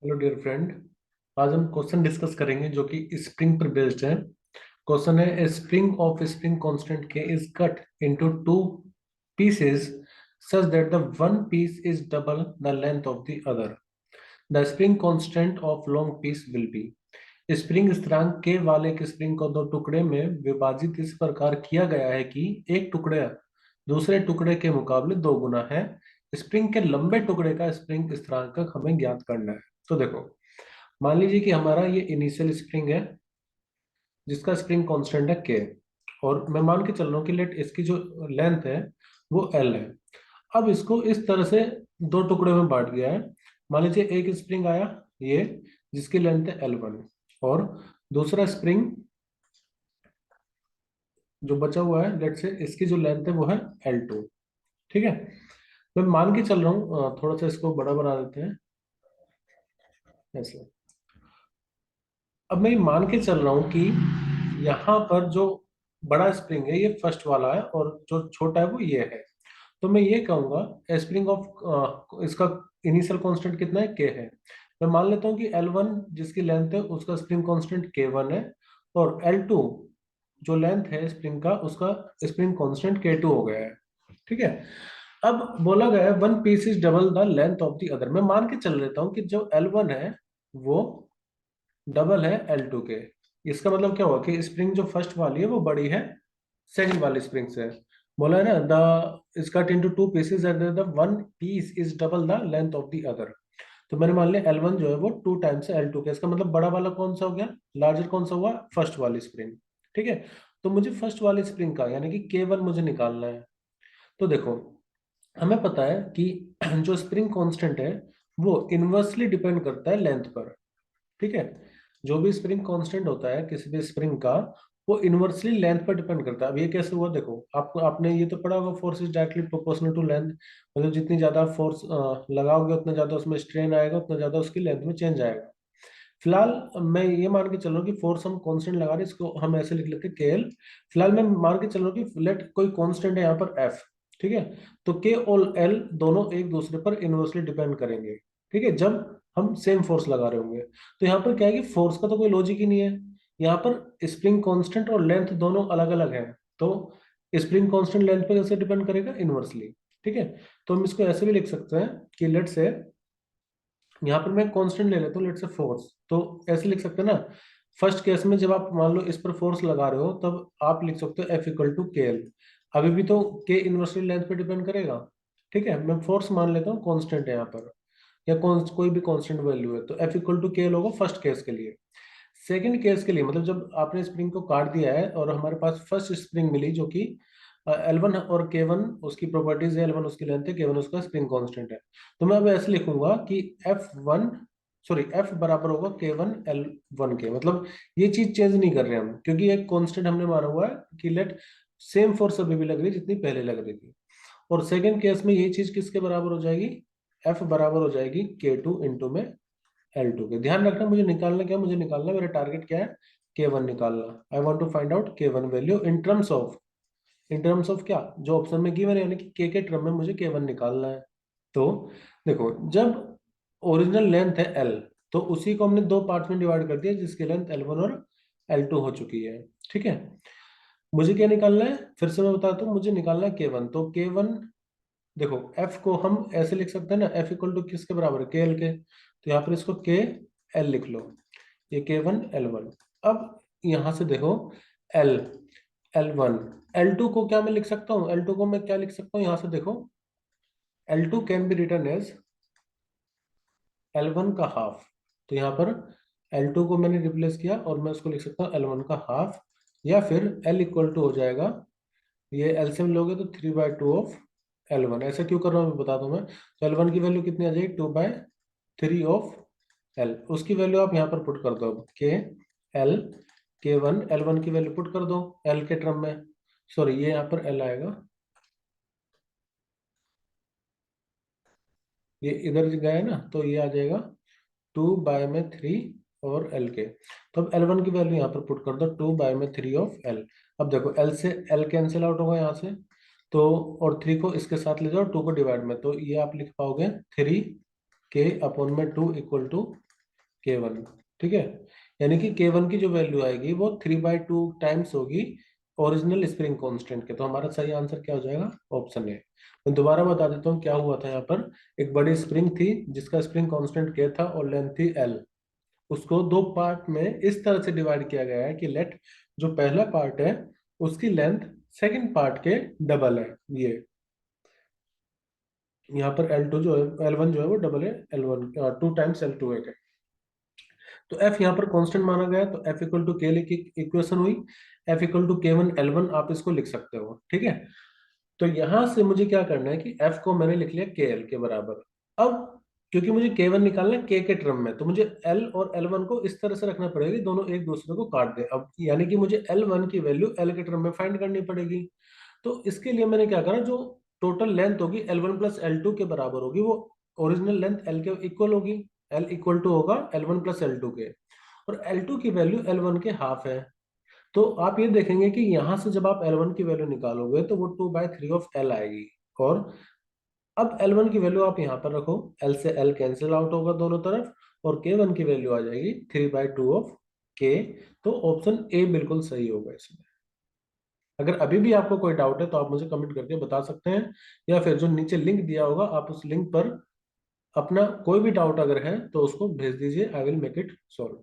Hello dear friend. आज हम question discuss करेंगे जो कि स्प्रिंग पर बेस्ड है। क्वेश्चन है a spring of spring constant K is cut into two pieces such that the one piece is double the length of the other. The spring constant of long piece will be। Spring स्थिरांक के वाले एक spring को दो टुकड़े में विभाजित इस प्रकार किया गया है कि एक टुकड़ा दूसरे टुकड़े के मुकाबले दो गुना है। स्प्रिंग के लंबे टुकड़े का स्प्रिंग स्थिरांक हमें ज्ञात करना है। तो देखो, मान लीजिए कि हमारा ये इनिशियल स्प्रिंग है जिसका स्प्रिंग कांस्टेंट है के, और मैं मान के चल रहा हूँ कि लेट इसकी जो लेंथ है वो एल है। अब इसको इस तरह से दो टुकड़े में बांट दिया है। मान लीजिए एक स्प्रिंग आया ये, जिसकी लेंथ है L1, और दूसरा स्प्रिंग जो बचा हुआ है लेट से इसकी जो लेंथ है वो है L2। ठीक है, मैं मान के चल रहा हूँ, थोड़ा सा इसको बड़ा बना देते हैं ऐसे। अब मैं ये मान के चल रहा हूँ कि यहाँ पर जो बड़ा स्प्रिंग है ये फर्स्ट वाला है और जो छोटा है वो ये है। तो मैं ये कहूंगा स्प्रिंग ऑफ इसका इनिशियल कांस्टेंट कितना है, के है। मैं मान लेता हूँ कि L1 जिसकी लेंथ है उसका स्प्रिंग कांस्टेंट K1 है, और L2 जो लेंथ है स्प्रिंग का उसका स्प्रिंग कांस्टेंट K2 हो गया है। ठीक है, अब बोला गया है one piece is double the length of the other. मैं मान के चल लेता हूँ कि जो L1 है वो डबल है L2 के। इसका मतलब क्या हुआ कि स्प्रिंग जो फर्स्ट वाली है वो बड़ी है सेकंड वाली स्प्रिंग से। बोला है ना, the is cut into two pieces and the one piece is double the length of the other. तो मैंने मान लिया L1 जो है वो टू टाइम्स है L2 के। इसका मतलब बड़ा वाला कौन सा हो गया, लार्जर कौन सा हुआ, फर्स्ट वाली स्प्रिंग। ठीक है, तो मुझे फर्स्ट वाली स्प्रिंग का यानी कि K1 मुझे निकालना है। तो देखो, हमें पता है कि जो स्प्रिंग कांस्टेंट है वो इनवर्सली डिपेंड करता है लेंथ पर। ठीक है, जो भी स्प्रिंग कांस्टेंट होता है किसी भी स्प्रिंग का वो इनवर्सली लेंथ पर डिपेंड करता है। अब ये कैसे हुआ, देखो आपको, आपने ये तो पढ़ा होगा, force is directly proportional to length. मतलब जितनी ज्यादा फोर्स लगाओगे उतना ज्यादा उसमें स्ट्रेन आएगा, उतना ज्यादा उसकी लेंथ में चेंज आएगा। फिलहाल मैं ये मान के चल रहा हूँ कि फोर्स हम कांस्टेंट लगा रहे हैं, इसको हम ऐसे लिख लेते हैं के एल। फिलहाल मैं मान के चल रहा हूँ कि लेट कोई कांस्टेंट है यहाँ पर एफ। ठीक है, तो के और एल दोनों एक दूसरे पर इनवर्सली डिपेंड करेंगे। ठीक है, जब हम सेम फोर्स लगा रहे होंगे। तो यहाँ पर क्या है कि फोर्स का तो कोई लॉजिक ही नहीं है। यहाँ पर स्प्रिंग कांस्टेंट और लेंथ दोनों अलग अलग हैं, तो स्प्रिंग कांस्टेंट लेंथ पर कैसे डिपेंड करेगा, इनवर्सली। ठीक है, तो हम इसको ऐसे भी लिख सकते हैं कि लेट से यहाँ पर मैं कांस्टेंट ले लेता हूँ लेट से फोर्स। तो ऐसे लिख सकते हैं ना, फर्स्ट केस में जब आप मान लो इस पर फोर्स लगा रहे हो तब आप लिख सकते हो एफ इक्वल टू के एल। अभी भी तो के इनवर्सली लेंथ पे डिपेंड करेगा। ठीक है, मैं फोर्स मान लेता हूँ कांस्टेंट है यहाँ पर, या कोई भी कांस्टेंट वैल्यू है, तो एफ इक्वल टू के एल होगा फर्स्ट केस के लिए। सेकंड केस के लिए मतलब जब आपने स्प्रिंग को काट दिया है और हमारे पास फर्स्ट स्प्रिंग मिली जो कि L1 और K1 उसकी प्रॉपर्टीज है, L1 उसकी लेंथ है, K1 उसका स्प्रिंग कांस्टेंट है। तो मैं अब ऐसे लिखूंगा कि F1 सॉरी F बराबर होगा K1 L1 के। मतलब ये चीज चेंज नहीं कर रहे हम, क्योंकि एक कांस्टेंट हमने माना हुआ है कि लेट सेम फोर्स अभी भी लग रही है जितनी पहले लग रही थी। और सेकंड केस में ये चीज किसके बराबर हो जाएगी, F बराबर हो जाएगी K2 इंटू में L2 के। ध्यान रखना, मुझे निकालना क्या, मुझे निकालना मेरा टारगेट क्या है, K1 निकालना। I want to find out K1 value in terms of क्या, जो ऑप्शन में गिवन है, यानी कि के टर्म में मुझे K1 निकालना है। तो देखो, जब ओरिजिनल लेंथ है L, तो उसी को हमने दो पार्ट में डिवाइड कर दिया जिसकी लेंथ L1 और L2 हो चुकी है। ठीक है, मुझे क्या निकालना है, फिर से मैं बताता हूँ, मुझे निकालना है K1। तो K1 देखो, F को हम ऐसे लिख सकते हैं ना, F इक्वल टू किसके बराबर है, KL के। तो यहाँ पर इसको KL लिख लो, ये K1 L1। अब यहाँ से देखो L L1 L2 को क्या मैं लिख सकता हूँ, L2 को मैं क्या लिख सकता हूँ, यहाँ से देखो L2 can be return as L1 का हाफ। तो यहाँ पर L2 को मैंने रिप्लेस किया और मैं उसको लिख सकता हूँ L1 का हाफ, या फिर L इक्वल टू हो जाएगा, ये एलसीएम लोगे तो 3/2 ऑफ L1। ऐसा क्यों कर रहा हूँ मैं बता दूं मैं। तो L1 की वैल्यू कितनी आ जाएगी, 2/3 ऑफ L। उसकी वैल्यू आप यहाँ पर पुट कर दो, के एल K1 L1 की वैल्यू पुट कर दो L के टर्म में। सॉरी, ये यहाँ पर L आएगा, ये इधर गया है ना, तो ये आ जाएगा 2/3 और L के। तो अब L1 की वैल्यू यहाँ पर पुट कर दो, 2/3 ऑफ L। अब देखो L से L कैंसिल आउट होगा यहाँ से, तो और 3 को इसके साथ ले जाओ 2 को डिवाइड में, तो ये आप लिख पाओगे 3 के अपॉन में 2 इक्वल टू K1। ठीक है, यानी कि K1 की जो वैल्यू आएगी वो 3/2 टाइम्स होगी ओरिजिनल स्प्रिंग कांस्टेंट के। तो हमारा सही आंसर क्या हो जाएगा, ऑप्शन ए। मैं दोबारा बता देता हूँ क्या हुआ था। यहाँ पर एक बड़ी स्प्रिंग थी जिसका स्प्रिंग कांस्टेंट K था और लेंथ थी L। उसको दो पार्ट में इस तरह से डिवाइड किया गया है कि लेट जो पहला पार्ट है उसकी लेंथ सेकंड पार्ट के डबल है। ये यहाँ पर L2 जो है, L1 जो है वो डबल है L1, 2 टाइम्स L2 है। तो F यहाँ पर कांस्टेंट माना गया, तो F इक्वल टू के लिखी इक्वेशन हुई। F equal to K1 L1 आप इसको लिख सकते हो। ठीक है, तो यहां से मुझे क्या करना है कि F को मैंने लिख लिया KL के बराबर। अब क्योंकि मुझे K1 निकालना है K के टर्म में, तो मुझे L और L1 को इस तरह से रखना पड़ेगा, दोनों एक दूसरे को काट दे। अब यानी कि मुझे L1 की वैल्यू L के टर्म में फाइंड करनी पड़ेगी। तो इसके लिए मैंने क्या करा, जो टोटल लेंथ होगी L1 प्लस L2 के बराबर होगी, वो ओरिजिनल लेंथ L के इक्वल होगी। L इक्वल टू होगा L1 प्लस L2 के, और L2 की वैल्यू L1 के हाफ है। तो आप ये देखेंगे कि यहां से जब आप L1 की वैल्यू निकालोगे तो वो 2/3 ऑफ L आएगी। और अब L1 की वैल्यू आप यहाँ पर रखो, L से L कैंसिल आउट होगा दोनों तरफ, और K1 की वैल्यू आ जाएगी 3/2 ऑफ K। तो ऑप्शन ए बिल्कुल सही होगा इसमें। अगर अभी भी आपको कोई डाउट है तो आप मुझे कमेंट करके बता सकते हैं, या फिर जो नीचे लिंक दिया होगा आप उस लिंक पर अपना कोई भी डाउट अगर है तो उसको भेज दीजिए, I will make it solve.